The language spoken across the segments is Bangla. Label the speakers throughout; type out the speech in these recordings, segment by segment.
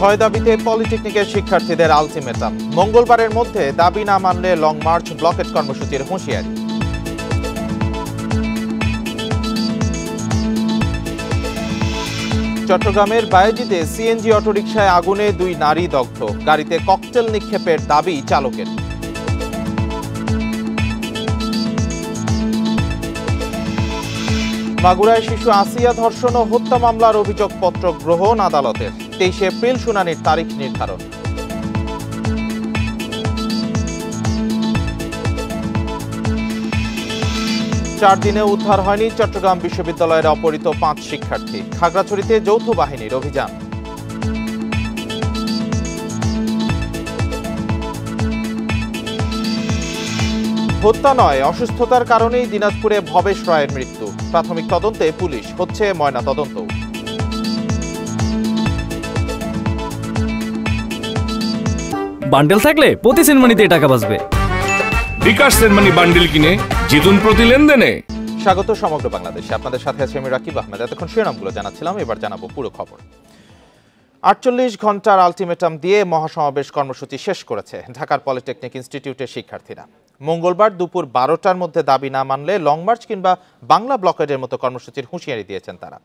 Speaker 1: ছয় দাবিতে পলিটেকনিকের শিক্ষার্থীদের আলটিমেটাম। মঙ্গলবারের মধ্যে দাবি না মানলে লং মার্চ, ব্লকেট কর্মসূচির হুঁশিয়ারি। চট্টগ্রামের বায়েজিদে সিএনজি অটোরিকশায় আগুনে 2 নারী দগ্ধ। গাড়িতে ককটেল নিক্ষেপের দাবি চালকের। মাগুরায় শিশু আসিয়া ধর্ষণ ও হত্যা মামলার অভিযোগপত্র গ্রহণ আদালতের। 23 এপ্রিল শুনানির তারিখ নির্ধারণ। চার দিনে উদ্ধার হয়নি চট্টগ্রাম বিশ্ববিদ্যালয়ের অপহৃত 5 শিক্ষার্থী। খাগড়াছড়িতে যৌথ বাহিনীর অভিযান। হত্যা নয়, অসুস্থতার কারণেই দিনাজপুরে ভবেশ রায়ের মৃত্যু। প্রাথমিক তদন্তে পুলিশ, হচ্ছে ময়না তদন্ত।
Speaker 2: বান্ডেল থাকলে প্রতি সেনমানিতে টাকা বাঁচবে।
Speaker 3: বিকাশ সেনমানি বান্ডেল কিনে জিতুন প্রতি লেনদেনে।
Speaker 1: স্বাগত সমগ্র বাংলাদেশে, আপনাদের সাথে আছে আমি রাকিব আহমেদ। এতক্ষণ শিরোনামগুলো জানাচ্ছিলাম, এবার জানাবো পুরো খবর। 48 ঘন্টার আলটিমেটাম দিয়ে মহাসমাবেশ কর্মসূচি শেষ করেছে ঢাকার পলিটেকনিক ইনস্টিটিউটের শিক্ষার্থীরা। মঙ্গলবার দুপুর 12টার মধ্যে দাবি না মানলে লং মার্চ কিংবা বাংলা ব্লকেডের মতো কর্মসূচির হুঁশিয়ারি দিয়েছেন তারা।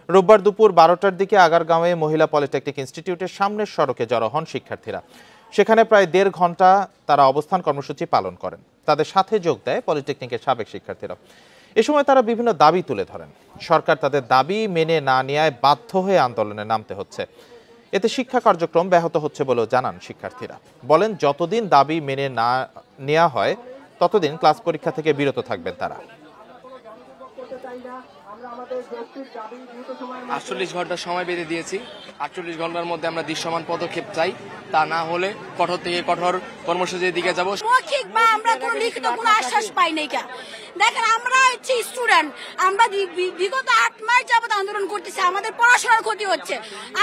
Speaker 1: রোববার দুপুর 12টার দিকে আগারগাঁওয়ে মহিলা পলিটেকনিক ইনস্টিটিউটের সামনের সড়কে জড়ো হন শিক্ষার্থীরা। সেখানে প্রায় 1.5 ঘন্টা তারা অবস্থান কর্মসূচি পালন করেন। তাদের সাথে যোগ দেয় পলিটেকনিকের সাবেক শিক্ষার্থীরা। এ সময় তারা বিভিন্ন দাবি তুলে ধরেন। সরকার তাদের দাবি মেনে না নেওয়ায় বাধ্য হয়ে আন্দোলনে নামতে হচ্ছে। এতে শিক্ষা কার্যক্রম ব্যাহত হচ্ছে বলেও জানান শিক্ষার্থীরা। বলেন, যতদিন দাবি মেনে না নেওয়া হয় ততদিন ক্লাস পরীক্ষা থেকে বিরত থাকবেন তারা।
Speaker 4: 48 ঘন্টা সময় বেঁধে দিয়েছি। 48 ঘন্টার মধ্যে আমরা দৃশ্যমান পদক্ষেপ চাই। তা না হলে কঠোর থেকে কঠোর কর্মসূচির দিকে যাব।
Speaker 5: মৌখিক বা আমরা কোনো লিখিত কোনো আশ্বাস পাই নাই। দেখেন, আমরা হচ্ছে স্টুডেন্ট, আমরা বিগত 8 মাস যাবত আন্দোলন করতেছি। আমাদের পড়াশোনার ক্ষতি হচ্ছে।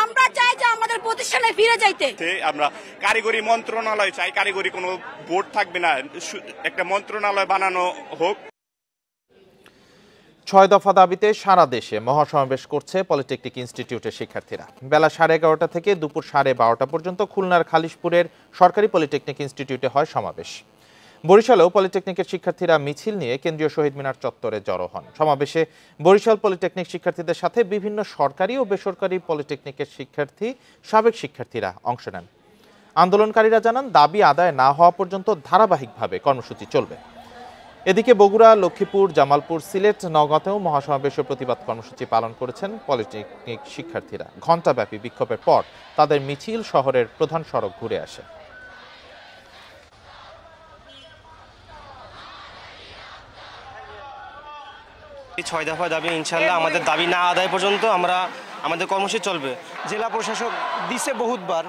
Speaker 5: আমরা চাই যে আমাদের প্রতিষ্ঠানে ফিরে যাইতে।
Speaker 6: আমরা কারিগরি মন্ত্রণালয় চাই, কারিগরি কোনো বোর্ড থাকবে না, একটা মন্ত্রণালয় বানানো হোক।
Speaker 1: 6 দফা দাবিতে সারা দেশে মহাসমাবেশ করছে পলিটেকনিক ইনস্টিটিউটের শিক্ষার্থীরা। বেলা 11:30 থেকে দুপুর 12:30 পর্যন্ত খুলনার খালিশপুরের সরকারি পলিটেকনিক ইনস্টিটিউটে হয় সমাবেশ। বরিশালেও পলিটেকনিকের শিক্ষার্থীরা মিছিল নিয়ে কেন্দ্রীয় শহীদ মিনার চত্বরে জড়ো হন। সমাবেশে বরিশাল পলিটেকনিক শিক্ষার্থীদের সাথে বিভিন্ন সরকারি ও বেসরকারি পলিটেকনিকের শিক্ষার্থী, সাবেক শিক্ষার্থীরা অংশ নেন। আন্দোলনকারীরা জানান, দাবি আদায় না হওয়া পর্যন্ত ধারাবাহিকভাবে কর্মসূচি চলবে। এদিকে বগুড়া, লক্ষ্মীপুর, জামালপুর, সিলেট, নওগাঁতেও মহাসমাবেশ ও প্রতিবাদ কর্মসূচি পালন করেছেন পলিটেকনিক শিক্ষার্থীরা। ঘণ্টাব্যাপী বিক্ষোভের পর তাদের মিছিল শহরের প্রধান সড়ক ঘুরে আসে।
Speaker 7: এই 6 দফা দাবি ইনশাল্লাহ আমাদের দাবি না আদায় পর্যন্ত আমাদের কর্মসূচি চলবে। জেলা প্রশাসক দিছে বহুতবার,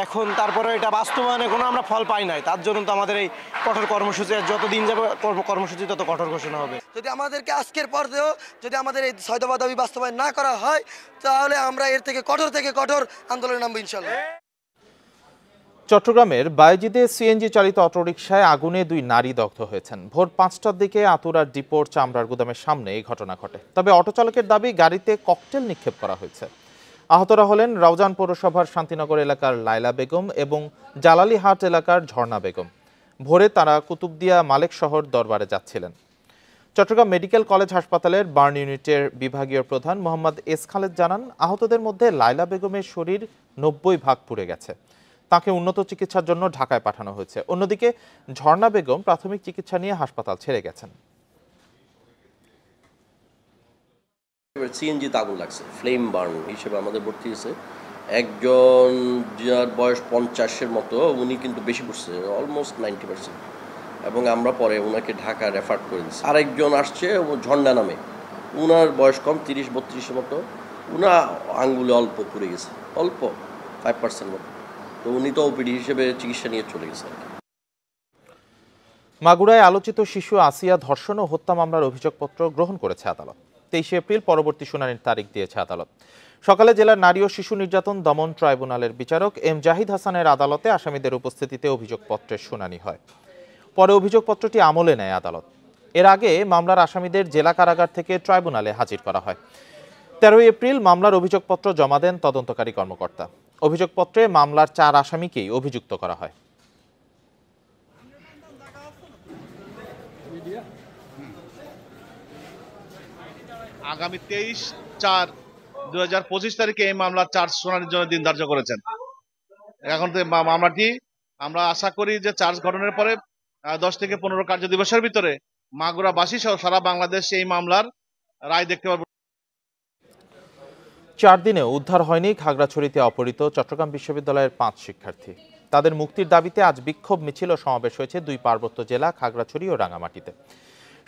Speaker 7: এখন তারপরে এটা বাস্তবায়নে কোনো আমরা ফল পাই নাই। তার জন্য তো আমাদের এই কঠোর কর্মসূচি, যতদিন যাবে কর্মসূচি তত কঠোর ঘোষণা হবে।
Speaker 8: যদি আমাদেরকে আজকের পরেও যদি আমাদের এই 6 দফা দাবি বাস্তবায়ন না করা হয়, তাহলে আমরা এর থেকে কঠোর আন্দোলনে নামবো ইনশাল্লাহ।
Speaker 1: চট্টগ্রামের বায়েজিদে সিএনজি চালিত অটোরিকশায় আগুনে 2 নারী দগ্ধ হয়েছেন। ভোর 5টার দিকে আতুরার ডিপোর চামড়ার গুদামের সামনে এই ঘটনা ঘটে। তবে অটো চালকের দাবি, গাড়িতে ককটেল নিক্ষেপ করা হয়েছে। আহতরা হলেন রাউজান পৌরসভার শান্তিনগর এলাকার লাইলা বেগম এবং জালালিহাট এলাকার ঝর্ণা বেগম। ভোরে তারা কুতুবদিয়া মালেক শহর দরবারে যাচ্ছিলেন। চট্টগ্রাম মেডিকেল কলেজ হাসপাতালের বার্ন ইউনিটের বিভাগীয় প্রধান মোহাম্মদ এস খালেদ জানান, আহতদের মধ্যে লাইলা বেগমের শরীর 90% পুড়ে গেছে। তাকে উন্নত চিকিৎসার জন্য ঢাকায় পাঠানো হয়েছে। অন্যদিকে ঝর্ণা বেগম প্রাথমিক চিকিৎসা নিয়ে হাসপাতাল ছেড়ে গেছেন।
Speaker 9: সিএনজিতে আগুন লাগছে, ফ্লেম বার্ন হিসেবে আমাদের ভর্তি হয়েছে একজন, যার বয়স 50-এর মতো। উনি কিন্তু বেশি পড়ছে, অলমোস্ট 90%, এবং আমরা পরে ওনাকে ঢাকা রেফার করে দিচ্ছি। আরেকজন আসছে ঝর্ণা নামে, উনার বয়স কম, 30-32-এর মতো। উনা আঙ্গুলে অল্প পুড়ে গেছে, অল্প 5% মতো। তো উনি তো ওপিডি হিসেবে চিকিৎসা নিয়ে চলে গেছে।
Speaker 1: মাগুরায় আলোচিত শিশু আসিয়া ধর্ষণ ও হত্যা মামলার অভিযোগপত্র গ্রহণ করেছে আদালত। 23 এপ্রিল পরবর্তী শুনানির তারিখ দিয়েছে আদালত। সকালে জেলার নারী ও শিশু নির্যাতন দমন ট্রাইব্যুনালের বিচারক এম জাহিদ হাসানের আদালতে আসামিদের উপস্থিতিতে অভিযোগপত্রের শুনানি হয়। পরে অভিযোগপত্রটি আমলে নেয় আদালত। এর আগে মামলার আসামিদের জেলা কারাগার থেকে ট্রাইব্যুনালে হাজির করা হয়। 13 এপ্রিল মামলার অভিযোগপত্র জমা দেন তদন্তকারী কর্মকর্তা। অভিযোগপত্রে মামলার 4 আসামিকেই অভিযুক্ত করা হয়।
Speaker 10: আগামী 23/4/2025 তারিখে এই মামলার চার্জ শুনানির জন্য দিন ধার্য করেছেন। এখন মামলাটি আমরা আশা করি যে চার্জ গঠনের পরে 10 থেকে 15 কার্য দিবসের ভিতরে মাগুরাবাসী সহ সারা বাংলাদেশ এই মামলার রায় দেখতে পারবে।
Speaker 1: 4 দিনেও উদ্ধার হয়নি খাগড়াছড়িতে অপহৃত চট্টগ্রাম বিশ্ববিদ্যালয়ের 5 শিক্ষার্থী। তাদের মুক্তির দাবিতে আজ বিক্ষোভ মিছিল ও সমাবেশ হয়েছে 2 পার্বত্য জেলা খাগড়াছড়ি ও রাঙামাটিতে।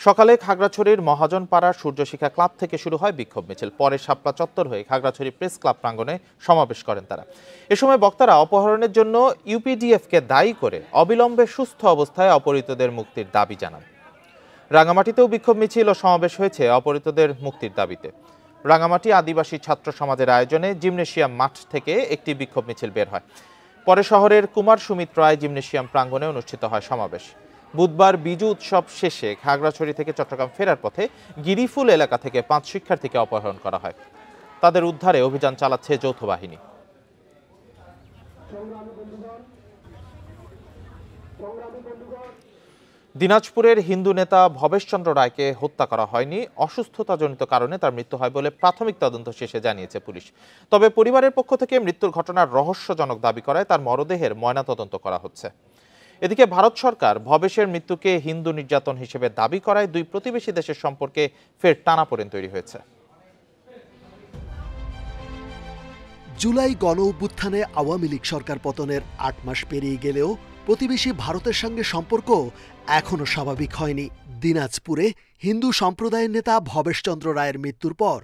Speaker 1: সকালে খাগড়াছড়ির মহাজনপাড়ার সূর্যশিখা ক্লাব থেকে শুরু হয় বিক্ষোভ মিছিল। পরে শাপলা চত্বর হয়ে খাগড়াছড়ি প্রেস ক্লাব প্রাঙ্গণে সমাবেশ করেন তারা। এ সময় বক্তারা অপহরণের জন্য ইউপিডিএফকে দায়ী করে অবিলম্বে সুস্থ অবস্থায় অপহৃতদের মুক্তির দাবি জানান। রাঙামাটিতেও বিক্ষোভ মিছিল ও সমাবেশ হয়েছে অপহৃতদের মুক্তির দাবিতে। রাঙামাটি আদিবাসী ছাত্র সমাজের আয়োজনে জিমনেশিয়াম মাঠ থেকে একটি বিক্ষোভ মিছিল বের হয়। পরে শহরের কুমার সুমিত রায় জিমনেশিয়াম প্রাঙ্গণে অনুষ্ঠিত হয় সমাবেশ। বুধবার বিজু উৎসব শেষে খাগড়াছড়ি থেকে চট্টগ্রাম ফেরার পথে গিরিফুল এলাকা থেকে 5 শিক্ষার্থীকে অপহরণ করা হয়। তাদের উদ্ধারে অভিযান চালাচ্ছে যৌথ বাহিনী। দিনাজপুরের হিন্দু নেতা ভবেশচন্দ্র রায়কে হত্যা করা হয়নি, অসুস্থতাজনিত কারণে তার মৃত্যু হয় বলে প্রাথমিক তদন্ত শেষে জানিয়েছে পুলিশ। তবে পরিবারের পক্ষ থেকে মৃত্যুর ঘটনার রহস্যজনক দাবি করায় তার মরদেহের ময়নাতদন্ত করা হচ্ছে। এদিকে ভারত সরকার ভবেশের মৃত্যুকে হিন্দু নির্যাতন হিসেবে দাবি করায় 2 প্রতিবেশী দেশের সম্পর্কে ফের টানাপোড়েন তৈরি হয়েছে।
Speaker 11: জুলাই গণ অভ্যুত্থানে আওয়ামী লীগ সরকার পতনের 8 মাস পেরিয়ে গেলেও প্রতিবেশী ভারতের সঙ্গে সম্পর্ক এখনো স্বাভাবিক হয়নি। দিনাজপুরে হিন্দু সম্প্রদায়ের নেতা ভবেশচন্দ্র রায়ের মৃত্যুর পর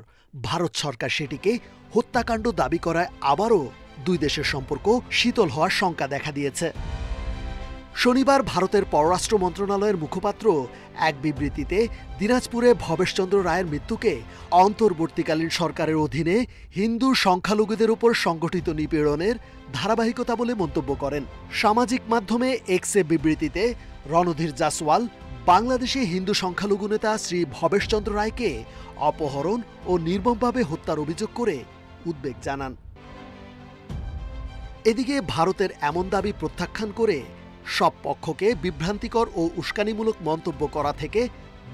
Speaker 11: ভারত সরকার সেটিকে হত্যাকাণ্ড দাবি করায় আবারও 2 দেশের সম্পর্ক শীতল হওয়ার শঙ্কা দেখা দিয়েছে। শনিবার ভারতের পররাষ্ট্র মন্ত্রণালয়ের মুখপাত্র এক বিবৃতিতে দিনাজপুরে ভবেশচন্দ্র রায়ের মৃত্যুকে অন্তর্বর্তীকালীন সরকারের অধীনে হিন্দু সংখ্যালঘুদের উপর সংগঠিত নিপীড়নের ধারাবাহিকতা বলে মন্তব্য করেন। সামাজিক মাধ্যমে এক্সে বিবৃতিতে রণধীর জাসওয়াল বাংলাদেশে হিন্দু সংখ্যালঘু নেতা শ্রী ভবেশচন্দ্র রায়কে অপহরণ ও নির্মমভাবে হত্যার অভিযোগ করে উদ্বেগ জানান। এদিকে ভারতের এমন দাবি প্রত্যাখ্যান করে সব পক্ষকে বিভ্রান্তিকর ও উস্কানিমূলক মন্তব্য করা থেকে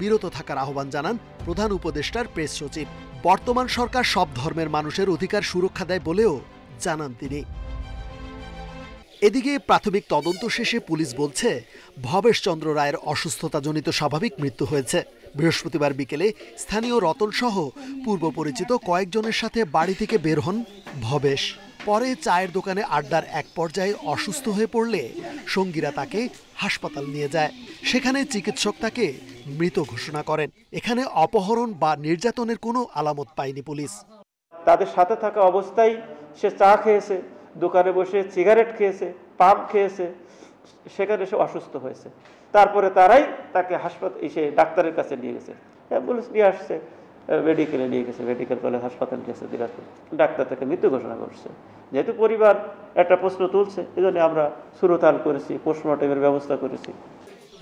Speaker 11: বিরত থাকার আহ্বান জানান প্রধান উপদেষ্টার প্রেস সচিব। বর্তমান সরকার সব ধর্মের মানুষের অধিকার সুরক্ষা দেয় বলেও জানান তিনি। এদিকে প্রাথমিক তদন্ত শেষে পুলিশ বলছে ভবেশচন্দ্র রায়ের অসুস্থতাজনিত স্বাভাবিক মৃত্যু হয়েছে। বৃহস্পতিবার বিকেলে স্থানীয় রতন সহ পূর্ব পরিচিত কয়েকজনের সাথে বাড়ি থেকে বের হন ভবেশ। পরে চায়ের দোকানে আড্ডার এক পর্যায়ে অসুস্থ হয়ে পড়লে সঙ্গীরা তাকে হাসপাতাল নিয়ে যায়। সেখানে চিকিৎসক তাকে মৃত ঘোষণা করেন। এখানে অপহরণ বা নির্যাতনের কোনো আলামত পায়নি পুলিশ।
Speaker 12: তাদের সাথে থাকা অবস্থায় সে চা খেয়েছে, দোকানে বসে সিগারেট খেয়েছে, পান খেয়েছে, সেখানে সে অসুস্থ হয়েছে। তারপরে তারাই তাকে হাসপাতাল এসে ডাক্তারের কাছে নিয়ে গেছে, পুলিশ নিয়ে আসছে, মেডিকেলে নিয়ে গেছে, মেডিকেল কলেজ হাসপাতাল গেছে দিনাজপুর। ডাক্তার তাকে মৃত্যু ঘোষণা করছে। যেহেতু পরিবার একটা প্রশ্ন তুলছে, এই জন্য আমরা সুরতাল করেছি, পোস্টমর্টেমের ব্যবস্থা করেছি।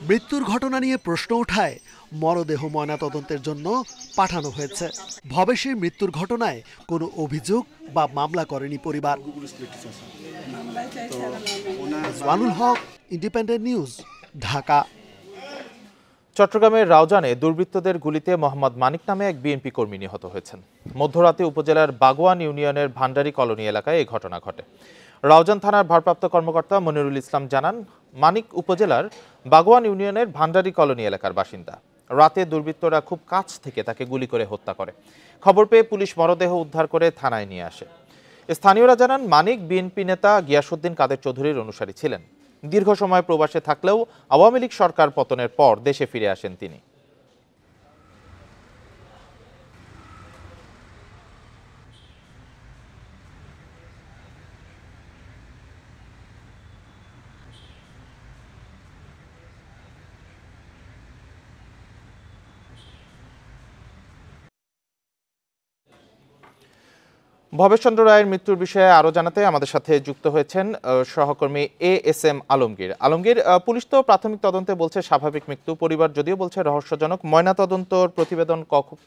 Speaker 11: মৃত্যুর ঘটনা নিয়ে প্রশ্ন ওঠায় মরদেহ ময়নাতদন্তের জন্য পাঠানো হয়েছে। ভবেশের মৃত্যুর ঘটনায় কোনো অভিযোগ বা মামলা করেনি পরিবার। ওয়ানুল হক, ইন্ডিপেন্ডেন্ট নিউজ, ঢাকা।
Speaker 1: চট্টগ্রামের রাউজানে দুর্বৃত্তদের গুলিতে মোহাম্মদ মানিক নামে এক বিএনপি কর্মী নিহত হয়েছেন। মধ্যরাতে উপজেলার বাগওয়ান ইউনিয়নের ভান্ডারি কলোনি এলাকায় এই ঘটনা ঘটে। রাউজান থানার ভারপ্রাপ্ত কর্মকর্তা মনিরুল ইসলাম জানান, মানিক উপজেলার বাগওয়ান ইউনিয়নের ভান্ডারি কলোনি এলাকার বাসিন্দা। রাতে দুর্বৃত্তরা খুব কাছ থেকে তাকে গুলি করে হত্যা করে। খবর পেয়ে পুলিশ মরদেহ উদ্ধার করে থানায় নিয়ে আসে। স্থানীয়রা জানান, মানিক বিএনপি নেতা গিয়াসউদ্দিন কাদের চৌধুরীর অনুসারী ছিলেন। দীর্ঘ সময় প্রবাসে থাকলেও আওয়ামী লীগ সরকার পতনের পর দেশে ফিরে আসেন তিনি। ভবেশচন্দ্র রায়ের মৃত্যুর বিষয়ে আরো জানাতে আমাদের সাথে যুক্ত হয়েছেন সহকর্মী ASM আলমগীর। আলমগীর, পুলিশ তো প্রাথমিক তদন্তে বলছে স্বাভাবিক মৃত্যু, পরিবার যদিও বলছে রহস্যজনক। ময়নাতদন্তর প্রতিবেদন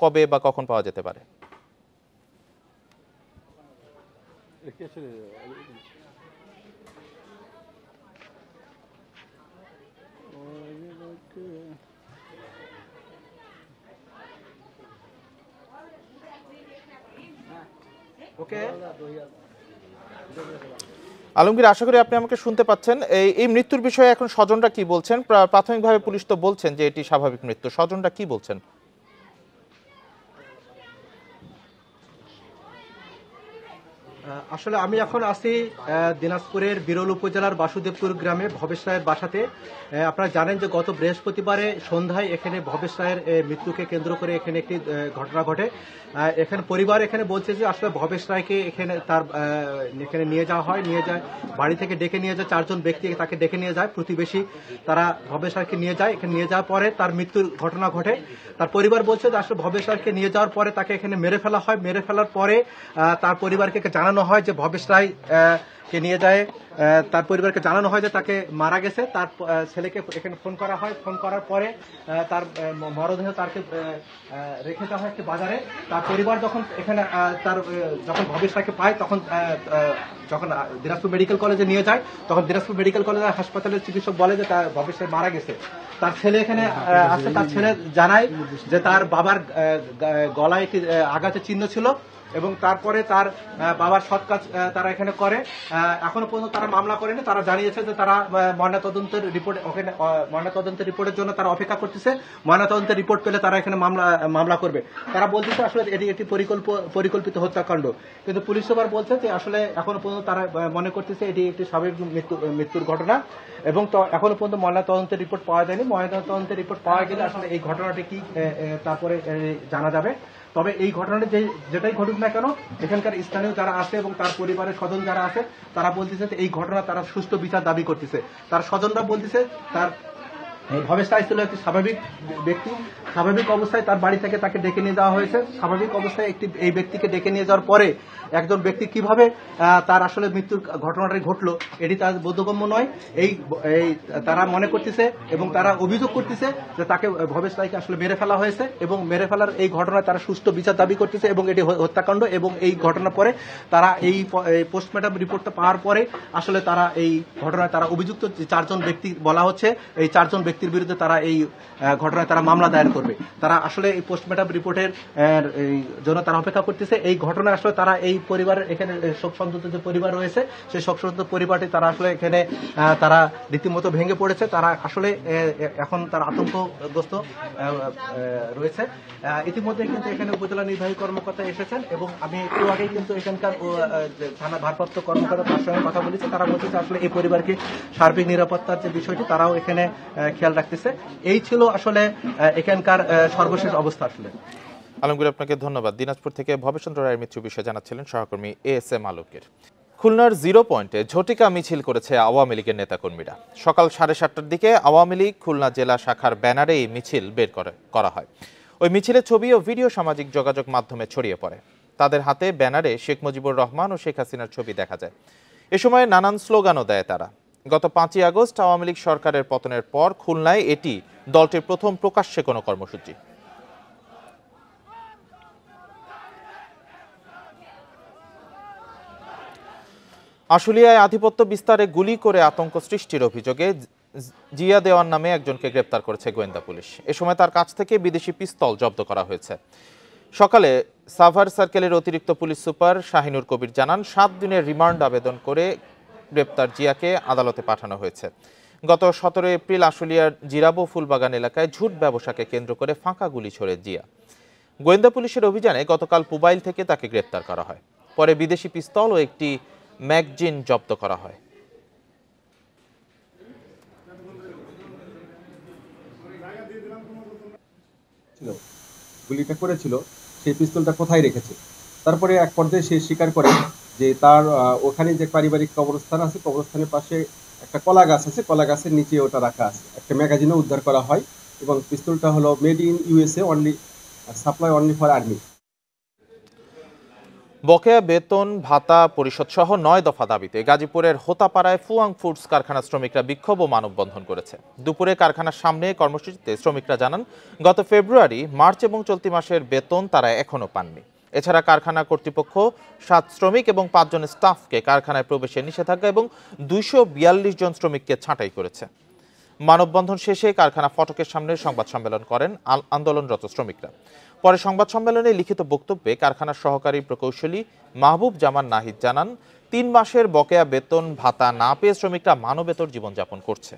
Speaker 1: কবে বা কখন পাওয়া যেতে পারে? আলমগীর, আশা করি আপনি আমাকে শুনতে পাচ্ছেন। এই মৃত্যুর বিষয়ে এখন স্বজনরা কি বলছেন? প্রাথমিকভাবে পুলিশ তো বলছেন যে এটি স্বাভাবিক মৃত্যু, স্বজনরা কি বলছেন?
Speaker 13: আসলে আমি এখন আছি দিনাজপুরের বিরল উপজেলার বাসুদেবপুর গ্রামে ভবেশ রায়ের বাসাতে। আপনারা জানেন যে গত বৃহস্পতিবারে সন্ধ্যায় এখানে ভবেশ রায়ের মৃত্যুকে কেন্দ্র করে এখানে একটি ঘটনা ঘটে। এখানে পরিবার এখানে বলছে যে আসলে ভবেশ রায়কে এখানে এখানে নিয়ে যাওয়া হয়, নিয়ে যায় বাড়ি থেকে ডেকে নিয়ে যায়, 4 জন ব্যক্তি তাকে ডেকে নিয়ে যায়, প্রতিবেশী তারা ভবেশ রায়কে নিয়ে যায়। এখানে নিয়ে যাওয়ার পরে তার মৃত্যুর ঘটনা ঘটে। তার পরিবার বলছে যে আসলে ভবেশ রায়কে নিয়ে যাওয়ার পরে তাকে এখানে মেরে ফেলা হয়। মেরে ফেলার পরে তার পরিবারকে জানানো হয় যে ভবেশ রায় কে নিয়ে যায়, তার পরিবারকে জানানো হয় যে তাকে মারা গেছে। তার ছেলেকে এখানে ফোন করা হয়। ফোন করার পরে তার মরদেহ তাকে রেখে দেওয়া হয় একটি বাজারে। তার পরিবার যখন এখানে যখন ভবেশ রায়কে পায় তখন যখন দিনাজপুর মেডিকেল কলেজে নিয়ে যায়, তখন দিনাজপুর মেডিকেল কলেজের হাসপাতালের চিকিৎসক বলে যে তার ভবেশ রায় মারা গেছে। তার ছেলে এখানে আসে, তার ছেলে জানায় যে তার বাবার গলায় একটি আঘাতের চিহ্ন ছিল এবং তারপরে তার বাবার সৎ কাজ তারা এখানে করে। এখনো পর্যন্ত তারা মামলা করেনি। তারা জানিয়েছে যে তারা ময়নাতদন্তের রিপোর্টের জন্য তারা অপেক্ষা করতেছে। ময়নাতদন্তের রিপোর্ট পেলে তারা এখানে মামলা করবে। তারা বলতেছে আসলে এটি একটি পরিকল্পিত হত্যাকাণ্ড, কিন্তু পুলিশ সুপার বলছে যে আসলে এখনো পর্যন্ত তারা মনে করতেছে এটি একটি স্বাভাবিক মৃত্যুর ঘটনা এবং এখনো পর্যন্ত ময়নাতদন্তের রিপোর্ট পাওয়া যায়নি। ময়নাতদন্তের রিপোর্ট পাওয়া গেলে আসলে এই ঘটনাটি কি তারপরে জানা যাবে। তবে এই ঘটনাটি যেটাই ঘটুক না কেন, এখানকার স্থানীয় যারা আছে এবং তার পরিবারের স্বজন যারা আছে তারা বলতেছে এই ঘটনা তারা সুষ্ঠু বিচার দাবি করতেছে। তার স্বজনরা বলতেছে তার ভবেশ রায় ছিল একটি স্বাভাবিক ব্যক্তি। স্বাভাবিক অবস্থায় তার বাড়ি থেকে তাকে ডেকে নিয়ে যাওয়া হয়েছে। স্বাভাবিক অবস্থায় এই ব্যক্তিকে ডেকে নিয়ে যাওয়ার পরে একজন ব্যক্তি কিভাবে তার আসলে মৃত্যুর ঘটনাটি ঘটলো এটি তার বোধগম্য নয়। তারা মনে করতেছে এবং তারা অভিযোগ করতেছে যে তাকে ভবেশ রায়কে আসলে মেরে ফেলা হয়েছে এবং মেরে ফেলার এই ঘটনায় তারা সুষ্ঠু বিচার দাবি করতেছে এবং এটি হত্যাকাণ্ড। এবং এই ঘটনার পরে তারা এই পোস্টমর্টম রিপোর্টটা পাওয়ার পরে আসলে তারা এই ঘটনায় তারা অভিযুক্ত 4 জন ব্যক্তি বলা হচ্ছে, এই 4 জন ব্যক্তির বিরুদ্ধে তারা এই ঘটনায় তারা মামলা দায়ের করবে। তারা আসলে এই পোস্টমর্টম রিপোর্টের জন্য তারা অপেক্ষা করতেছে। এই ঘটনায় আসলে তারা এই পরিবারের এখানে শোক সন্তপ্ত যে পরিবার রয়েছে সেই শোক সন্তপ্ত পরিবারটি তারা আসলে এখানে তারা রীতিমতো ভেঙে পড়েছে। তারা আসলে এখন তার আতঙ্কগ্রস্ত রয়েছে। ইতিমধ্যে কিন্তু এখানে উপজেলা নির্বাহী কর্মকর্তা এসেছেন এবং আমি একটু আগেই কিন্তু এখানকার থানা ভারপ্রাপ্ত কর্মকর্তা তার সঙ্গে কথা বলেছি। তারা বলছে আসলে এই পরিবারকে সার্বিক নিরাপত্তার যে বিষয়টি তারাও এখানে খেয়াল রাখতেছে। এই ছিল আসলে এখানকার সর্বশেষ অবস্থা। আসলে
Speaker 1: আলমগীর, আপনাকে ধন্যবাদ। দিনাজপুর থেকে ভবেশচন্দ্র রায়ের মৃত্যু বিষয়ে জানাচ্ছিলেন সহকর্মী ASM আলোকের। খুলনার 0 পয়েন্টে ঝটিকা মিছিল করেছে আওয়ামী লীগের নেতাকর্মীরা। সকাল 7:30টার দিকে আওয়ামী লীগ খুলনা জেলা শাখার ব্যানারে এই মিছিল বের করা হয়। ওই মিছিলের ছবি ও ভিডিও সামাজিক যোগাযোগ মাধ্যমে ছড়িয়ে পড়ে। তাদের হাতে ব্যানারে শেখ মুজিবুর রহমান ও শেখ হাসিনার ছবি দেখা যায়। এ সময় নানান স্লোগানও দেয় তারা। গত 5ই আগস্ট আওয়ামী লীগ সরকারের পতনের পর খুলনায় এটি দলটির প্রথম প্রকাশ্যে কোনো কর্মসূচি। আশুলিয়ায় আধিপত্য বিস্তারে গুলি করে আতঙ্ক সৃষ্টির অভিযোগে জিয়া দেওয়ান নামে একজনকে গ্রেপ্তার করেছে গোয়েন্দা পুলিশ। এ সময় তার কাছ থেকে বিদেশি পিস্তল জব্দ করা হয়েছে। সকালে সাভার সার্কেলের অতিরিক্ত পুলিশ সুপার শাহিনুর কবির জানান 7 দিনের রিমান্ড আবেদন করে গ্রেপ্তার জিয়াকে আদালতে পাঠানো হয়েছে। গত 17 এপ্রিল আশুলিয়ার জিরাবো ফুলবাগান এলাকায় ঝুট ব্যবসাকে কেন্দ্র করে ফাঁকা গুলি ছোড়ে জিয়া। গোয়েন্দা পুলিশের অভিযানে গতকাল পুবাইল থেকে তাকে গ্রেপ্তার করা হয়। পরে বিদেশি পিস্তল ও একটি ম্যাগজিন জব্দ করা হয়।
Speaker 14: গুলিটা করেছিল সেই পিস্তলটা কোথায় রেখেছে। তারপরে এক পর্যায়ে সে স্বীকার করে যে তার ওখানে যে পারিবারিক কবরস্থান আছে, কবরস্থানের পাশে একটা কলা গাছ আছে, কলা গাছের নিচে ওটা রাখা আছে। একটা ম্যাগাজিনও উদ্ধার করা হয় এবং পিস্তলটা হলো made in USA, only supply only for army.
Speaker 1: বকেয়া বেতন ভাতা পরিশোধ সহ 9 দফা দাবিতে গাজীপুরের হোতাপাড়ায় ফুয়াং ফুডস কারখানা শ্রমিকরা বিক্ষোভ ও মানববন্ধন করেছে। দুপুরে কারখানার সামনে কর্মসূচিতে শ্রমিকরা জানান গত ফেব্রুয়ারি, মার্চ এবং চলতি মাসের বেতন তারা এখনো পাননি। এছাড়া কারখানা কর্তৃপক্ষ 7 শ্রমিক এবং 5 জন স্টাফকে কারখানায় প্রবেশে নিষেধাজ্ঞা এবং 242 জন শ্রমিককে ছাঁটাই করেছে। মানববন্ধন শেষে কারখানা ফটকের সামনে সংবাদ সম্মেলন করেন আন্দোলনরত শ্রমিকরা। পরে সংবাদ সম্মেলনে লিখিত বক্তব্যে কারখানার সহকারী প্রকৌশলী মাহবুব জামান নাহিদ জানান, 3 মাসের বকেয়া বেতন ভাতা না পেয়ে শ্রমিকরা মানবেতর জীবনযাপন করছে।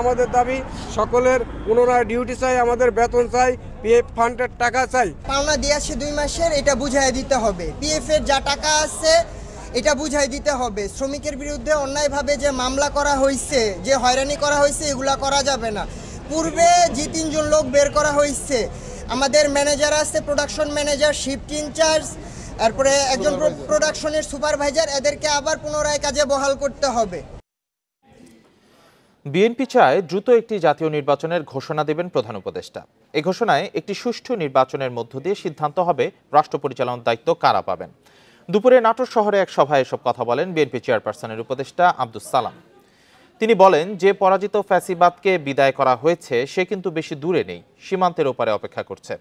Speaker 15: আমাদের দাবি সকলের পুনরায় ডিউটি চাই, আমাদের বেতন চাই, পিএফ ফান্ডের টাকা চাই।
Speaker 16: পাওনা দিয়ে আসছে 2 মাসের, এটা বুঝাই দিতে হবে। পিএফ এর যা টাকা আছে এটা বুঝাই দিতে হবে। শ্রমিকের বিরুদ্ধে অন্যায়ভাবে যে মামলা করা হয়েছে, যে হয়রানি করা হয়েছে, এগুলা করা যাবে না। পূর্বে যে 3 জন লোক বের করা হয়েছে, আমাদের ম্যানেজার আছে, প্রোডাকশন ম্যানেজার, শিফট ইনচার্জ, তারপরে একজন প্রোডাকশনের সুপারভাইজার, এদেরকে আবার পুনরায় কাজে বহাল করতে হবে।
Speaker 1: বিএনপি চায় দ্রুত একটি জাতীয় নির্বাচনের ঘোষণা দেবেন প্রধান উপদেষ্টা। এই ঘোষণায় একটি সুষ্ঠু নির্বাচনের মধ্য দিয়ে সিদ্ধান্ত হবে রাষ্ট্র পরিচালনার দায়িত্ব কারা পাবেন। দুপুরে নাটোর শহরে এক সভায় এসব কথা বলেন বিএনপি চেয়ারপারসনের উপদেষ্টা আব্দুস সালাম। তিনি বলেন, যে পরাজিত ফ্যাসিবাদকে বিদায় করা হয়েছে সে কিন্তু বেশি দূরে নেই, সীমান্তের ওপারে অপেক্ষা করছে।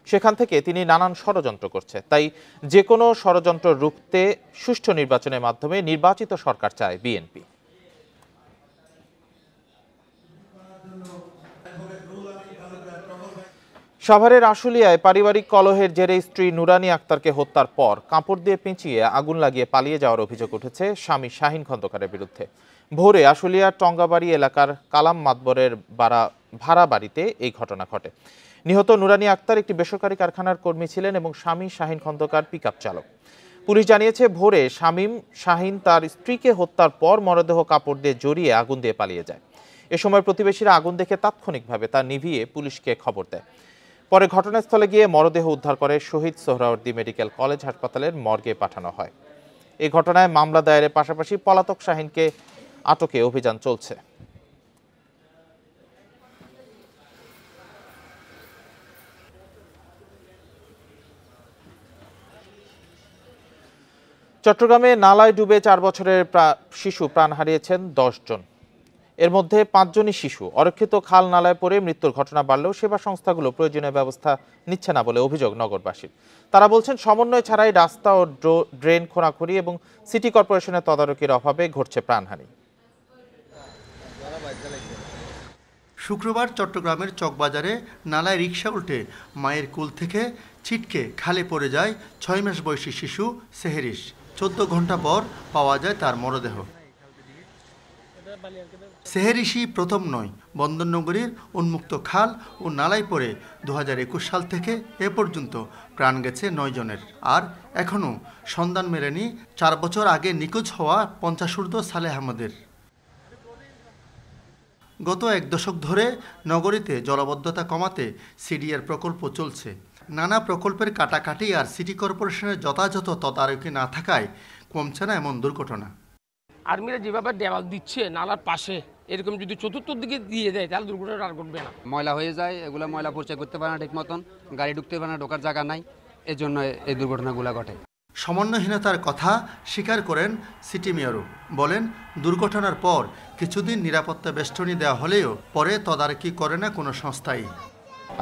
Speaker 1: সেখান থেকে তিনি নানান ষড়যন্ত্র করছে। তাই যে কোনো ষড়যন্ত্র রুখতে সুষ্ঠু নির্বাচনের মাধ্যমে নির্বাচিত সরকার চায় বিএনপি। সাভারের আশুলিয়ায় পারিবারিক কলহের জেরে স্ত্রী নুরানী আক্তারকে হত্যার পর কাপড় দিয়ে পেঁচিয়ে আগুন লাগিয়ে পালিয়ে যাওয়ার অভিযোগ উঠেছে স্বামী শাহিন খন্দকারের বিরুদ্ধে। ভোরে আশুলিয়ার টঙ্গাবাড়ি এলাকার কালাম মাতবরের ভাড়া বাড়িতে এই ঘটনা ঘটে। নিহত নুরানী আক্তার একটি বেসরকারি কারখানার কর্মী ছিলেন এবং স্বামী শাহিন খন্দকার পিকআপ চালক। পুলিশ জানিয়েছে, ভোরে শাহিন তার স্ত্রীকে হত্যার পর মরদেহ কাপড় দিয়ে জড়িয়ে আগুন দিয়ে পালিয়ে যায়। এ সময় প্রতিবেশীরা আগুন দেখে তাৎক্ষণিকভাবে তা নিভিয়ে পুলিশকে খবর দেয়। পরে ঘটনাস্থলে গিয়ে মরদেহ উদ্ধার করে শহীদ সোহরাওয়ার্দী মেডিকেল কলেজ হাসপাতালের মর্গে পাঠানো হয়। এই ঘটনায় মামলা দায়েরের পাশাপাশি পলাতক শাহিনকে আটকে অভিযান চলছে। চট্টগ্রামে নালায় ডুবে 4 বছরের শিশু প্রাণ হারিয়েছেন 10 জন। এর মধ্যে 5 জনই শিশু। অরক্ষিত খাল নালায় পড়ে মৃত্যুর ঘটনা বাড়লেও সেবা সংস্থাগুলো প্রয়োজনীয় ব্যবস্থা নিচ্ছে না বলে অভিযোগ নগরবাসীর। তারা বলছেন, সমন্বয় ছাড়াই রাস্তা ও ড্রেন খোঁড়াখুঁড়ি এবং সিটি কর্পোরেশনের তদারকির অভাবে ঘটছে প্রাণহানি।
Speaker 17: শুক্রবার চট্টগ্রামের চকবাজারে নালায় রিকশা উল্টে মায়ের কোল থেকে ছিটকে খালে পড়ে যায় 6 মাস বয়সী শিশু সেহেরিস। 14 ঘন্টা পর পাওয়া যায় তার মরদেহ। সেহেরিসই প্রথম নয়। বন্দরনগরীর উন্মুক্ত খাল ও নালায় পড়ে 2021 সাল থেকে এ পর্যন্ত প্রাণ গেছে 9 জনের। আর এখনও সন্ধান মেলেনি 4 বছর আগে নিখোঁজ হওয়া 50 ঊর্ধ্ব সালেহ আহমদের। গত 1 দশক ধরে নগরীতে জলাবদ্ধতা কমাতে সিডিআর প্রকল্প চলছে। নানা প্রকল্পের কাটাকাটি আর সিটি কর্পোরেশনের যথাযথ তদারকি না থাকায় কমছে না এমন দুর্ঘটনা।
Speaker 18: আর্মিরা যেভাবে দেওয়াল দিচ্ছে নালার পাশে, এরকম যদি চতুর্থ দিকে দিয়ে দেয় তাহলে দুর্ঘটনা আর ঘটবে না।
Speaker 19: ময়লা হয়ে যায়, এগুলো ময়লা পরিষ্কার করতে পারে না ঠিক মতন, গাড়ি ঢুকতে পারে না, ঢোকার জায়গা নাই, এই জন্য এই দুর্ঘটনাগুলো ঘটে।
Speaker 17: সমন্বয়হীনতার কথা স্বীকার করেন সিটি মেয়রও। বলেন, দুর্ঘটনার পর কিছুদিন নিরাপত্তা বেষ্টনী দেওয়া হলেও পরে তদারকি করে না কোনো সংস্থাই।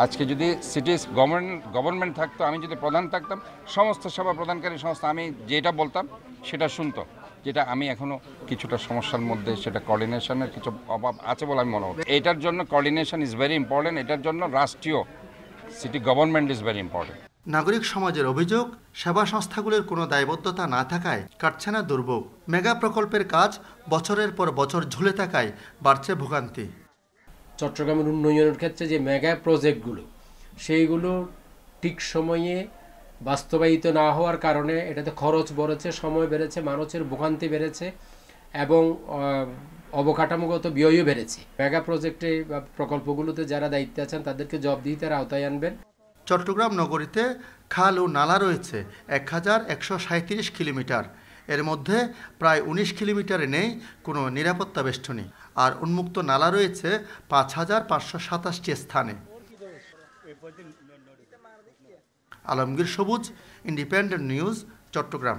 Speaker 20: আজকে যদি সিটি গভর্নমেন্ট থাকতো, আমি যদি প্রধান থাকতাম, সমস্ত সেবা প্রদানকারী সংস্থা আমি যেটা বলতাম সেটা শুনতো। যেটা আমি এখনো কিছুটা সমস্যার মধ্যে, সেটা কোঅর্ডিনেশনের কিছু অভাব আছে বলে আমি মনে করি। এটার জন্য কোঅর্ডিনেশন ইজ ভেরি ইম্পর্টেন্ট। এটার জন্য রাষ্ট্রীয় city government is very important.
Speaker 17: নাগরিক সমাজের অভিযোগ, সেবা সংস্থাগুলোর কোনো দায়বদ্ধতা না থাকায় কাটছে না দুর্ভোগ। মেগা প্রকল্পের কাজ বছরের পর বছর ঝুলে থাকায় বাড়ছে ভোগান্তি।
Speaker 21: চট্টগ্রামের উন্নয়নের ক্ষেত্রে যে মেগা প্রজেক্টগুলো, সেইগুলো ঠিক সময়ে বাস্তবায়িত না হওয়ার কারণে এটাতে খরচ বেড়েছে, সময় বেড়েছে, মানুষের ভোগান্তি বেড়েছে এবং অবকাঠামোগত ব্যয়ও বেড়েছে। মেগা প্রজেক্টে বা প্রকল্পগুলোতে যারা দায়িত্বে আছেন তাদেরকে জবাবদিহিতার আওতায় আনবেন।
Speaker 17: চট্টগ্রাম নগরীতে খাল ও নালা রয়েছে 1137 কিলোমিটার। এর মধ্যে প্রায় 19 কিলোমিটারে নেই কোনো নিরাপত্তা বেষ্টনী, আর উন্মুক্ত নালা রয়েছে 5527টি স্থানে। আলমগীর সবুজ, ইন্ডিপেন্ডেন্ট নিউজ, চট্টগ্রাম।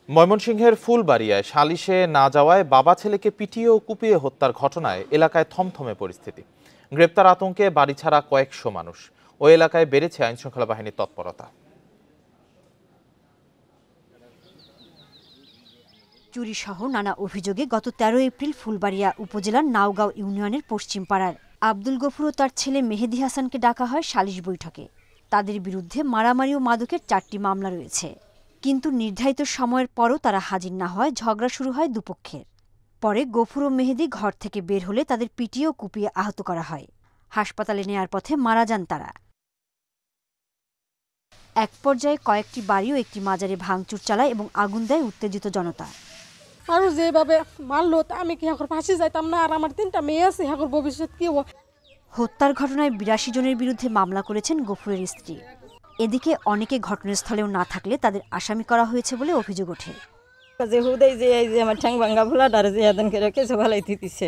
Speaker 1: ময়মনসিংহের ফুলবাড়িয়ায় সালিশে না যাওয়ায় বাবা ছেলেকে পিটিয়ে ও কুপিয়ে হত্যার ঘটনায় এলাকায় থমথমে পরিস্থিতি। গ্রেপ্তার আতঙ্কে বাড়ি ছাড়া কয়েকশো মানুষ। ওই এলাকায় বেড়েছে আইনশৃঙ্খলা বাহিনীর তৎপরতা।
Speaker 2: চুরিসহ নানা অভিযোগে গত ১৩ এপ্রিল ফুলবাড়িয়া উপজেলার নাওগাঁও ইউনিয়নের পশ্চিমপাড়ার আব্দুল গফুর ও তার ছেলে মেহেদী হাসানকে ডাকা হয় সালিশ বৈঠকে। তাদের বিরুদ্ধে মারামারি ও মাদকের ৪টি মামলা রয়েছে। কিন্তু নির্ধারিত সময়ের পরও তারা হাজির না হয় ঝগড়া শুরু হয় দুপক্ষের। পরে গফুর ও মেহেদী ঘর থেকে বের হলে তাদের পিটিয়ে ও কুপিয়ে আহত করা হয়। হাসপাতালে নেয়ার পথে মারা যান তারা। এক পর্যায়ে কয়েকটি বাড়ি ও একটি মাজারে ভাঙচুর চালায় এবং আগুন দেয় উত্তেজিত জনতা।
Speaker 22: আর যেভাবে মারলো আমি কি এখন ফাঁসি যাইতাম না, আর আমার 3টা মেয়ে আছে, এখন ভবিষ্যৎ কি হবে?
Speaker 2: হত্যার ঘটনায় ৮২ জনের বিরুদ্ধে মামলা করেছেন গফুরের স্ত্রী। এদিকে অনেকে ঘটনাস্থলেও না থাকলে তাদের আসামি করা হয়েছে বলে অভিযোগ ওঠে।
Speaker 23: যে হুদাই যে এই যে আমার ঠ্যাং ভাঙ্গা ভোলা ডারে যে আদান করে কেসে ভালাই দিতেছে,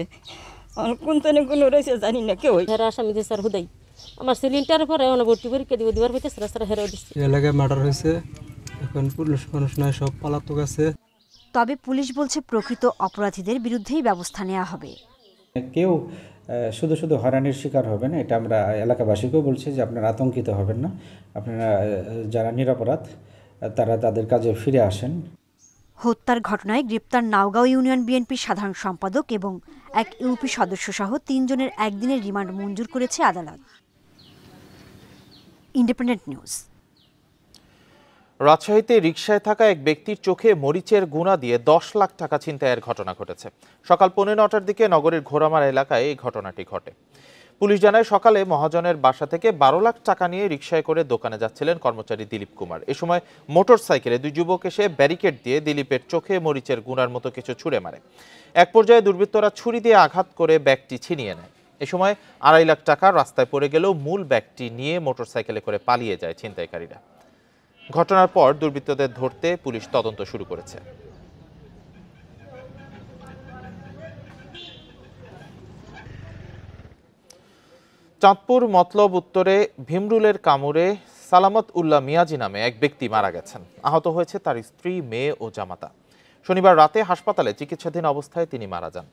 Speaker 23: কোন তনে কোন রয়েছে জানি না কেউ।
Speaker 24: হেরা আসামি যে স্যার হুদাই আমার সিলিন্ডার পরে ভর্তি পরীক্ষা দিব দিবার হইতে স্যার হেরা দিচ্ছে।
Speaker 25: এলাকায় মার্ডার হয়েছে, এখন পুলিশ মানুষ নয়, সব পলাতক আছে।
Speaker 2: তবে পুলিশ বলছে প্রকৃত অপরাধীদের বিরুদ্ধেই ব্যবস্থা নেওয়া হবে।
Speaker 26: কেউ শুধু শুধু হয়রানির শিকার হবেন, এটা আমরা এলাকাবাসীকেও বলছি যে আপনারা আতঙ্কিত হবেন না, আপনারা যারা নিরপরাধ তারা তাদের কাজে ফিরে আসেন।
Speaker 2: হত্যার ঘটনায় গ্রেপ্তার নাওগাঁও ইউনিয়ন বিএনপির সাধারণ সম্পাদক এবং এক ইউপি সদস্যসহ ৩ জনের একদিনের রিমান্ড মঞ্জুর করেছে আদালত। Independent news.
Speaker 1: রাজশাহীতে রিকশায় থাকা এক ব্যক্তির চোখে মরিচের গুঁড়া দিয়ে ১০ লাখ টাকা ছিনতাইয়ের ঘটনা ঘটেছে। সকাল ৯:১৫টার দিকে নগরীর ঘোড়ামারা এলাকায় এই ঘটনাটি ঘটে। পুলিশ জানায় সকালে মহাজনের বাসা থেকে ১২ লাখ টাকা নিয়ে রিকশায় করে দোকানে যাচ্ছিলেন কর্মচারী দিলীপ কুমার। এ সময় মোটর সাইকেলে ২ যুবক এসে ব্যারিকেড দিয়ে দিলীপের চোখে মরিচের গুঁড়ার মতো কিছু ছুঁড়ে মারে। এক পর্যায়ে দুর্বৃত্তরা ছুরি দিয়ে আঘাত করে ব্যাগটি ছিনিয়ে নেয়। এ সময় ২.৫ লাখ টাকা রাস্তায় পড়ে গেলেও মূল ব্যাগটি নিয়ে মোটর সাইকেলে করে পালিয়ে যায় ছিনতাইকারীরা। ঘটনার পর দুর্বৃত্তদের ধরতে পুলিশ তদন্ত শুরু করেছে। চাঁদপুর মতলব উত্তরে ভীমরুলের কামড়ে সালামত উল্লাহ মিয়াজি নামে এক ব্যক্তি মারা গেছেন। আহত হয়েছে তার স্ত্রী, মেয়ে ও জামাতা। শনিবার রাতে হাসপাতালে চিকিৎসাধীন অবস্থায় তিনি মারা যান।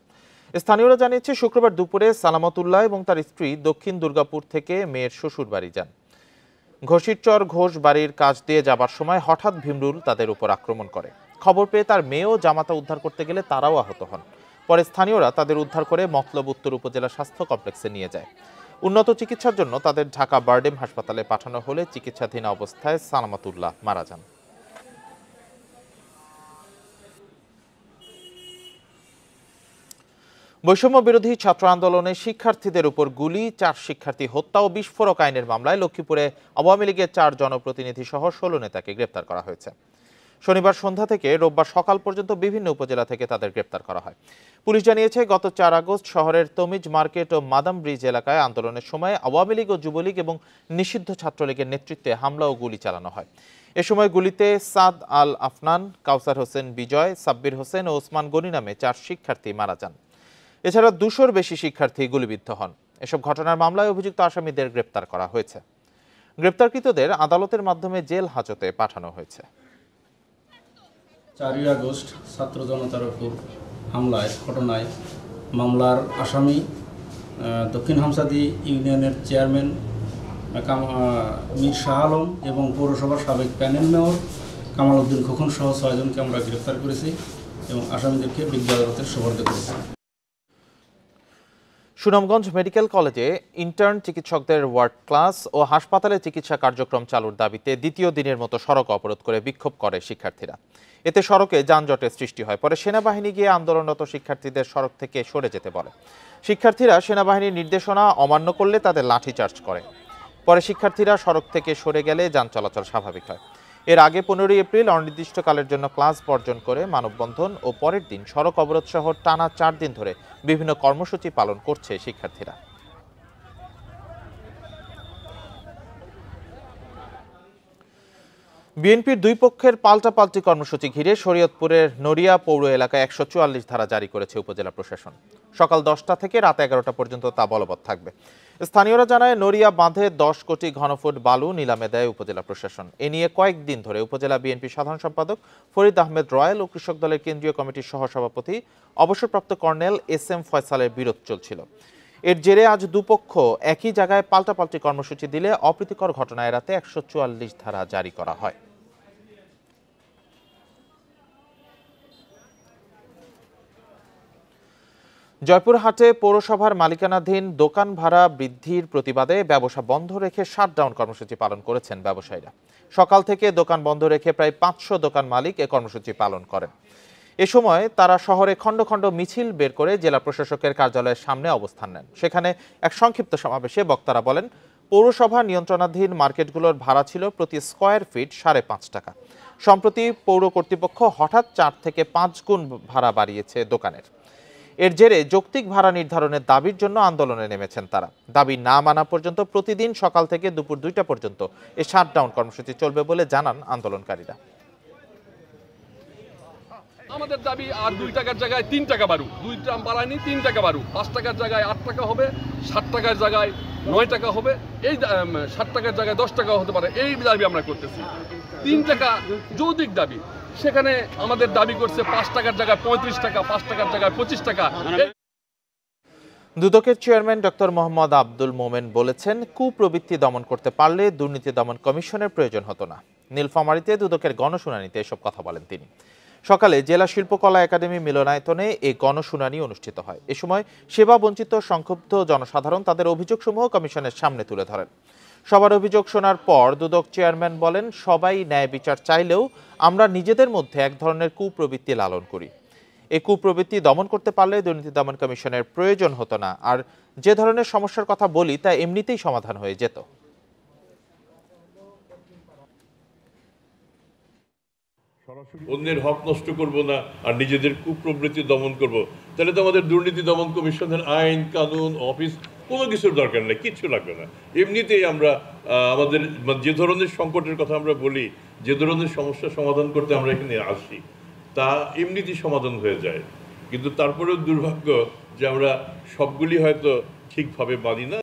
Speaker 1: স্থানীয়রা জানিয়েছে শুক্রবার দুপুরে সালামত উল্লাহ এবং তার স্ত্রী দক্ষিণ দুর্গাপুর থেকে মেয়ের শ্বশুর বাড়ি যান। ঘসিরচর ঘোষ বাড়ির কাজ দিয়ে যাবার সময় হঠাৎ ভীমরুল তাদের উপর আক্রমণ করে। খবর পেয়ে তার মেয়ে ও জামাতা উদ্ধার করতে গেলে তারাও আহত হন। পরে স্থানীয়রা তাদের উদ্ধার করে মতলব উত্তর উপজেলা স্বাস্থ্য কমপ্লেক্সে নিয়ে যায়। উন্নত চিকিৎসার জন্য তাদের ঢাকা বারডেম হাসপাতালে পাঠানো হলে চিকিৎসাধীন অবস্থায় সালামত উল্লাহ মারা যান। বৈষম্য বিরোধী ছাত্র আন্দোলনে শিক্ষার্থীদের উপর গুলি, 4 শিক্ষার্থী হত্যা ও বিস্ফোরক আইনের মামলায় লক্ষ্মীপুরে আওয়ামী লীগের 4 জনপ্রতিনিধি সহ 16 নেতাকে গ্রেপ্তার করা হয়েছে। শনিবার সন্ধ্যা থেকে রোববার সকাল পর্যন্ত বিভিন্ন উপজেলা থেকে তাদের গ্রেপ্তার করা হয়। পুলিশ জানিয়েছে গত 4 আগস্ট শহরের তমিজ মার্কেট ও মাদাম ব্রিজ এলাকায় আন্দোলনের সময় আওয়ামী লীগ ও যুবলীগ এবং নিষিদ্ধ ছাত্রলীগের নেতৃত্বে হামলা ও গুলি চালানো হয়। এ সময় গুলিতে সাদ আল আফনান, কাউসার হোসেন বিজয়, সাব্বির হোসেন ও ওসমান গনি নামে 4 শিক্ষার্থী মারা যান। এছাড়া 200-র বেশি শিক্ষার্থী গুলিবিদ্ধ হন। এসব ঘটনার মামলায় অভিযুক্ত আসামিদের গ্রেপ্তার করা হয়েছে। গ্রেপ্তারকৃতদের আদালতের মাধ্যমে জেল হাজতে পাঠানো হয়েছে।
Speaker 27: 4 আগস্ট ছাত্র জনতার উপর হামলায় ঘটনায় মামলার আসামি দক্ষিণ হামসাদি ইউনিয়নের চেয়ারম্যান মীর শাহ আলম এবং পৌরসভার সাবেক প্যানেল মেয়র কামাল উদ্দিন খোকন সহ 6 জনকে আমরা গ্রেপ্তার করেছি এবং আসামিদেরকে বিজ্ঞ আদালতে সোপর্দ করেছি।
Speaker 1: সুনামগঞ্জ মেডিকেল কলেজে ইন্টার্ন চিকিৎসকদের ওয়ার্ড ক্লাস ও হাসপাতালে চিকিৎসা কার্যক্রম চালুর দাবিতে দ্বিতীয় দিনের মতো সড়ক অবরোধ করে বিক্ষোভ করে শিক্ষার্থীরা। এতে সড়কে যানজটের সৃষ্টি হয়। পরে সেনাবাহিনী গিয়ে আন্দোলনরত শিক্ষার্থীদের সড়ক থেকে সরে যেতে বলে। শিক্ষার্থীরা সেনাবাহিনীর নির্দেশনা অমান্য করলে তাদের লাঠিচার্জ করে। পরে শিক্ষার্থীরা সড়ক থেকে সরে গেলে যান চলাচল স্বাভাবিক হয়। এর আগে 15 এপ্রিল অনির্দিষ্টকালের জন্য ক্লাস বর্জন করে মানববন্ধন ও পরের দিন সড়ক অবরোধ সহ টানা 4 দিন ধরে বিভিন্ন কর্মসূচি পালন করছে শিক্ষার্থীরা। বিএনপির 2 পক্ষের পাল্টাপাল্টি কর্মসূচি ঘিরে শরীয়তপুরের নড়িয়া পৌর এলাকায় 144 ধারা জারি করেছে উপজেলা প্রশাসন। সকাল 10টা থেকে রাত 11টা পর্যন্ত তা বলবৎ থাকবে। স্থানীয়রা জানায় নড়িয়া বাঁধে 10 কোটি ঘনফুট বালু নিলামে দেয় উপজেলা প্রশাসন। এ নিয়ে কয়েকদিন ধরে উপজেলা বিএনপি সাধারণ সম্পাদক ফরিদ আহমেদ রয়েল ও কৃষক দলের কেন্দ্রীয় কমিটির সহসভাপতি অবসরপ্রাপ্ত কর্নেল SM ফয়সালের বিরোধ চলছিল। এর জেরে আজ দুপক্ষ একই জায়গায় পাল্টাপাল্টি কর্মসূচি দিলে অপ্রীতিকর ঘটনা এড়াতে 144 ধারা জারি করা হয়। জয়পুরহাটে পৌরসভার মালিকানাধীন দোকান ভাড়া বৃদ্ধির প্রতিবাদে ব্যবসা বন্ধ রেখে শাটডাউন কর্মসূচি পালন করেছেন ব্যবসায়ীরা। সকাল থেকে দোকান বন্ধ রেখে প্রায় 500 দোকান মালিক এ কর্মসূচি পালন করেন। এ সময় তারা শহরে খণ্ড খণ্ড মিছিল বের করে জেলা প্রশাসকের কার্যালয়ের সামনে অবস্থান নেন। সেখানে এক সংক্ষিপ্ত সমাবেশে বক্তারা বলেন, পৌরসভা নিয়ন্ত্রণাধীন মার্কেটগুলোর ভাড়া ছিল প্রতি স্কয়ার ফিট 5.5 টাকা। সম্প্রতি পৌর কর্তৃপক্ষ হঠাৎ 4 থেকে 5 গুণ ভাড়া বাড়িয়েছে দোকানের। এর জেরে যৌক্তিক ভাড়া নির্ধারণের দাবির জন্য আন্দোলনে নেমেছেন তারা। দাবি না মানা পর্যন্ত প্রতিদিন সকাল থেকে দুপুর 2টা পর্যন্ত এই শাটডাউন কর্মসূচি চলবে বলে জানান আন্দোলনকারীরা।
Speaker 3: আমাদের দাবি আর 2 টাকার জায়গায় 3 টাকা বাড়ুক, 2 টাকা বাড়ায়নি 3 টাকা বাড়ুক, 5 টাকার জায়গায় 8 টাকা হবে, 7 টাকার জায়গায় 9 টাকা হবে, এই 7 টাকার জায়গায় 10 টাকা হতে পারে, এই দাবি আমরা করতেছি। 3 টাকা যৌক্তিক দাবি, সেখানে আমাদের দাবি করছে 5 টাকার জায়গায় 35 টাকা, 5 টাকার জায়গায় 25 টাকা।
Speaker 1: দুদকের চেয়ারম্যান ডক্টর মোহাম্মদ আব্দুল মোমেন বলেছেন, কুপ্রবৃত্তি দমন করতে পারলে দুর্নীতি দমন কমিশনের প্রয়োজন হতো না। নীলফামারীতে দুদকের গণশুনানিতে এসব কথা বলেন তিনি। সকালে জেলা শিল্পকলা একাডেমি মিলনায়তনে এই গণশুনানি অনুষ্ঠিত হয়। এ সময় সেবা বঞ্চিত সংক্ষুব্ধ জনসাধারণ তাদের অভিযোগসমূহ কমিশনের সামনে তুলে ধরেন। সবার অভিযোগ শোনার পর দুদক চেয়ারম্যান বলেন, সবাই ন্যায় বিচার চাইলেও আমরা নিজেদের মধ্যে এক ধরনের কুপ্রবৃত্তি লালন করি। এই কুপ্রবৃত্তি দমন করতে পারলে দুর্নীতি দমন কমিশনের প্রয়োজন হতো না, আর যে ধরনের সমস্যার কথা বলি তা এমনিতেই সমাধান হয়ে যেত।
Speaker 4: অন্যের হক নষ্ট করব না আর নিজেদের কুপ্রবৃত্তি দমন করব, তাহলে তো আমাদের দুর্নীতি দমন কমিশনের আইন কানুন অফিস কোনো কিছুর দরকার নেই, কিচ্ছু লাগবে না। এমনিতেই আমরা আমাদের যে ধরনের সংকটের কথা আমরা বলি, যে ধরনের সমস্যা সমাধান করতে আমরা এখানে আসি, তা এমনিতেই সমাধান হয়ে যায়। কিন্তু তারপরেও দুর্ভাগ্য যে আমরা সবগুলি হয়তো ঠিকভাবে মানি না।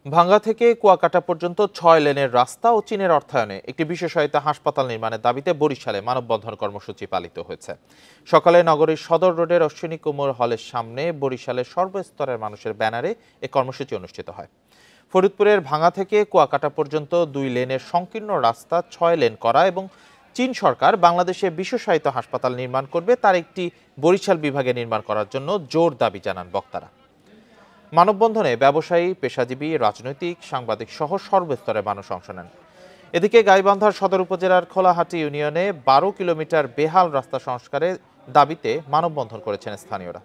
Speaker 1: ভাঙ্গা থেকে কুয়াকাটা পর্যন্ত 6 লেনের রাস্তা ও চীনের অর্থায়নে একটি বিশেষায়িত হাসপাতাল নির্মাণের দাবিতে বরিশালে মানববন্ধন কর্মসূচি পালিত হয়েছে। সকালে নগরীর সদর রোডের অশ্বিনী কুমার হলের সামনে বরিশালের সর্বস্তরের মানুষের ব্যানারে এ কর্মসূচি অনুষ্ঠিত হয়। ফরিদপুরের ভাঙ্গা থেকে কুয়াকাটা পর্যন্ত 2 লেনের সংকীর্ণ রাস্তা 6 লেন করা এবং চীন সরকার বাংলাদেশে বিশেষায়িত হাসপাতাল নির্মাণ করবে তার একটি বরিশাল বিভাগে নির্মাণ করার জন্য জোর দাবি জানান বক্তারা। মানববন্ধনে ব্যবসায়ী, পেশাজীবী, রাজনৈতিক, সাংবাদিক সহ সর্বস্তরের মানুষ অংশ নেন। এদিকে গাইবান্ধার সদর উপজেলার খোলাহাটি ইউনিয়নে 12 কিলোমিটার বেহাল রাস্তা সংস্কারের দাবিতে মানববন্ধন করেছেন স্থানীয়রা।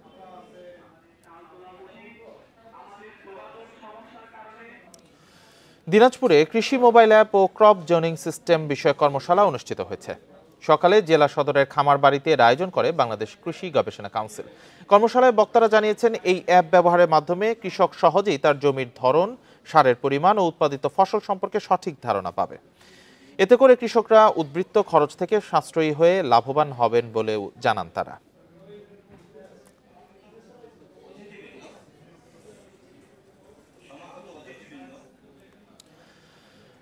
Speaker 1: দিনাজপুরে কৃষি মোবাইল অ্যাপ ও ক্রপ জোনিং সিস্টেম বিষয়ক কর্মশালা অনুষ্ঠিত হয়েছে। সকালে জেলা সদরের খামার বাড়িতে এর আয়োজন করে বাংলাদেশ কৃষি গবেষণা কাউন্সিল। কর্মশালায় বক্তারা জানিয়েছেন, এই অ্যাপ ব্যবহারের মাধ্যমে কৃষক সহজেই তার জমির ধরন, সারের পরিমাণ ও উৎপাদিত ফসল সম্পর্কে সঠিক ধারণা পাবে। এতে করে কৃষকরা উদ্বৃত্ত খরচ থেকে সাশ্রয়ী হয়ে লাভবান হবেন বলেও জানান তারা।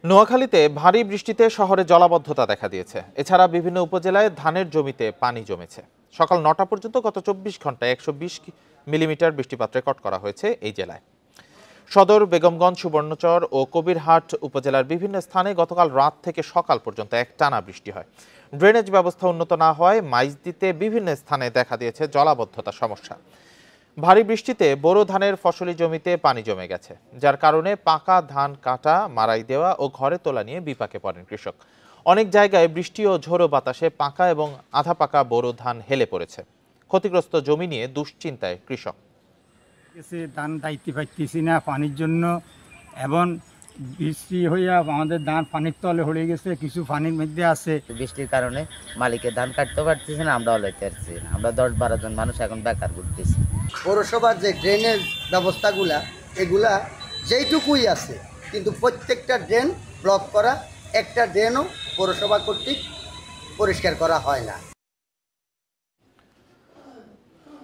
Speaker 1: নোয়াখালীতে ভারী বৃষ্টিতে শহরে জলাবদ্ধতা দেখা দিয়েছে। এছাড়া বিভিন্ন উপজেলায় ধানের জমিতে পানি জমেছে। সকাল 9টা পর্যন্ত গত 24 ঘন্টায় 120 মিলিমিটার বৃষ্টিপাত রেকর্ড করা হয়েছে এই জেলায়। সদর, বেগমগঞ্জ, সুবর্ণচর ও কবিরহাট উপজেলার বিভিন্ন স্থানে গতকাল রাত থেকে সকাল পর্যন্ত একটানা বৃষ্টি হয়। ড্রেনেজ ব্যবস্থা উন্নত না হওয়ায় মাইজদিতে বিভিন্ন স্থানে দেখা দিয়েছে জলাবদ্ধতা সমস্যা। ভারী বৃষ্টিতে বোরো ধানের ফসলি জমিতে পানি জমে গেছে, যার কারণে পাকা ধান কাটা, মাড়াই দেওয়া ও ঘরে তোলা নিয়ে বিপাকে পড়েন কৃষক। অনেক জায়গায় বৃষ্টি ও ঝোড়ো বাতাসে পাকা এবং আধা পাকা বোরো ধান হেলে পড়েছে। ক্ষতিগ্রস্ত জমি নিয়ে দুশ্চিন্তায় কৃষক।
Speaker 5: ধান দাইতে পারতেছি না পানির জন্য, এবং বৃষ্টি হইয়া আমাদের ধান পানির তলে হয়ে গেছে, কিছু পানির মধ্যে আছে।
Speaker 6: বৃষ্টির কারণে মালিকের ধান কাটতে পারতেছে না, আমরাও লইতে পারছি না। আমরা 10-12 জন মানুষ এখন বেকার করতেছি।
Speaker 7: পৌরসভার যে ড্রেনেজ ব্যবস্থাগুলা, এগুলা যেইটুকুই আছে, কিন্তু প্রত্যেকটা ড্রেন ব্লক করা, একটা ড্রেনও পৌরসভা কর্তৃক পরিষ্কার করা হয় না।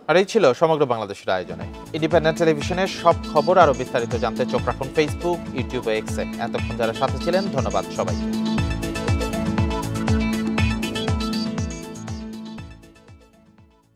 Speaker 1: আর এই ছিল সমগ্র বাংলাদেশের আয়োজনে। ইন্ডিপেন্ডেন্ট টেলিভিশনের সব খবর আরো বিস্তারিত জানতে চোখ রাখুন ফেসবুক, ইউটিউব ও এক্সে। এতক্ষণ যারা সাথে ছিলেন ধন্যবাদ সবাইকে।